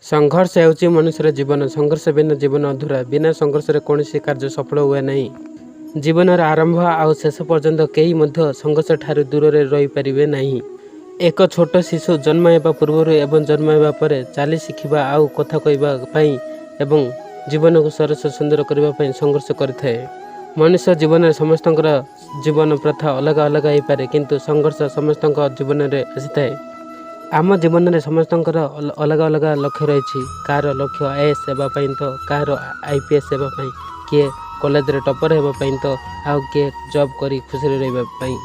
संघर्ष ହେଉଛି ମନୁଷ୍ୟର ଜୀବନ। ସଂଘର୍ଷ ବିନା ଜୀବନ ଅଧୁରା। ବିନା ସଂଘର୍ଷରେ କୌଣସି କାର୍ଯ୍ୟ ସଫଳ ହୁଏ ନାହିଁ। ଜୀବନର ଆରମ୍ଭ ଆଉ ଶେଷ ପର୍ଯ୍ୟନ୍ତ କେହି ମଧ୍ୟ ସଂଘର୍ଷ ଠାରୁ ଦୂରରେ ରହିପାରିବେ ନାହିଁ। ଏକ ଛୋଟ ଶିଶୁ ଜନ୍ମ ହେବା ପୂର୍ବରୁ ଏବଂ ଜନ୍ମ ହେବା ପରେ ଚାଲି ଶିଖିବା ଆଉ କଥା କହିବା ପାଇଁ ଏବଂ ଜୀବନକୁ ସରସ ସୁନ୍ଦର କରିବା ପାଇଁ ସଂଘର୍ଷ କରିଥାଏ। ମଣିଷ ଜୀବନରେ ସମସ୍ତଙ୍କର ଜୀବନ ପ୍ରଥା ଅଲଗା ଅଲଗା ହୋଇପାରେ, କିନ୍ତୁ ସଂଘର୍ଷ ସମସ୍ତଙ୍କ ଜୀବନରେ ଆସିଥାଏ। ଆମ ଜୀବନରେ ସମସ୍ତଙ୍କର ଅଲଗା ଅଲଗା ଲକ୍ଷ୍ୟ ରହିଛି। କାହାର ଲକ୍ଷ୍ୟ IAS ହେବା ପାଇଁ ତ କାହାର IPS ହେବା ପାଇଁ, କିଏ କଲେଜରେ ଟପର ହେବା ପାଇଁ ତ ଆଉ କିଏ ଜବ୍ କରି ଖୁସିରେ ରହିବା ପାଇଁ।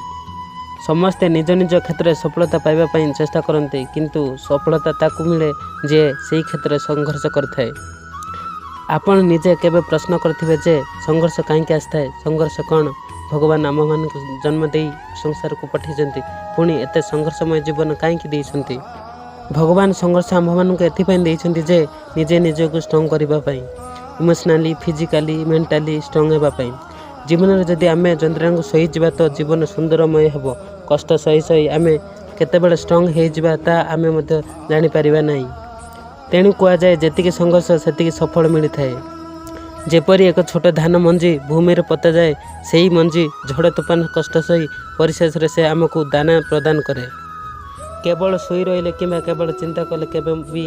ସମସ୍ତେ ନିଜ ନିଜ କ୍ଷେତ୍ରରେ ସଫଳତା ପାଇବା ପାଇଁ ଚେଷ୍ଟା କରନ୍ତି, କିନ୍ତୁ ସଫଳତା ତାକୁ ମିଳେ ଯିଏ ସେହି କ୍ଷେତ୍ରରେ ସଂଘର୍ଷ କରିଥାଏ। ଆପଣ ନିଜେ କେବେ ପ୍ରଶ୍ନ କରିଥିବେ ଯେ ସଂଘର୍ଷ କାହିଁକି ଆସିଥାଏ? ସଂଘର୍ଷ କ'ଣ? ଭଗବାନ ଆମମାନଙ୍କୁ ଜନ୍ମ ଦେଇ ସଂସାରକୁ ପଠାଇଛନ୍ତି, ପୁଣି ଏତେ ସଂଘର୍ଷମୟ ଜୀବନ କାହିଁକି ଦେଇଛନ୍ତି? ଭଗବାନ ସଂଘର୍ଷ ଆମ୍ଭମାନଙ୍କୁ ଏଥିପାଇଁ ଦେଇଛନ୍ତି ଯେ ନିଜେ ନିଜକୁ ଷ୍ଟ୍ରଙ୍ଗ କରିବା ପାଇଁ, ଇମୋସନାଲି, ଫିଜିକାଲି, ମେଣ୍ଟାଲି ଷ୍ଟ୍ରଙ୍ଗ ହେବା ପାଇଁ। ଜୀବନରେ ଯଦି ଆମେ ଯନ୍ତ୍ରଣାକୁ ସହିଯିବା ତ ଜୀବନ ସୁନ୍ଦରମୟ ହେବ। କଷ୍ଟ ସହି ସହି ଆମେ କେତେବେଳେ ଷ୍ଟ୍ରଙ୍ଗ ହେଇଯିବା ତାହା ଆମେ ମଧ୍ୟ ଜାଣିପାରିବା ନାହିଁ। ତେଣୁ କୁହାଯାଏ, ଯେତିକି ସଂଘର୍ଷ ସେତିକି ସଫଳ ମିଳିଥାଏ। ଯେପରି ଏକ ଛୋଟ ଧାନ ମଞ୍ଜି ଭୂମିରେ ପୋତାଯାଏ, ସେହି ମଞ୍ଜି ଝଡ଼ ତୋଫାନ କଷ୍ଟ ସହି ପରିଶେଷରେ ସେ ଆମକୁ ଦାନା ପ୍ରଦାନ କରେ। କେବଳ ଶୋଇ ରହିଲେ କିମ୍ବା କେବଳ ଚିନ୍ତା କଲେ କେବେ ବି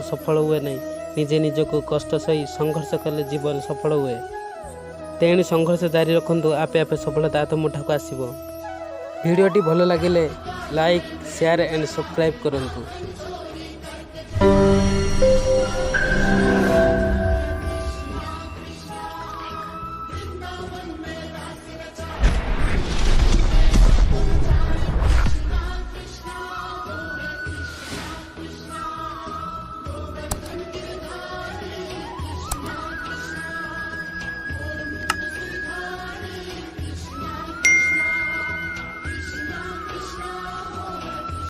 ସଫଳ ହୁଏ ନାହିଁ। ନିଜେ ନିଜକୁ କଷ୍ଟ ସହି ସଂଘର୍ଷ କଲେ ଜୀବନ ସଫଳ ହୁଏ। ତେଣୁ ସଂଘର୍ଷ ଜାରି ରଖନ୍ତୁ, ଆପେ ଆପେ ସଫଳତା ଆତ୍ମଠାକୁ ଆସିବ। ଭିଡ଼ିଓଟି ଭଲ ଲାଗିଲେ ଲାଇକ୍, ସେୟାର ଆଣ୍ଡ ସବସ୍କ୍ରାଇବ୍ କରନ୍ତୁ।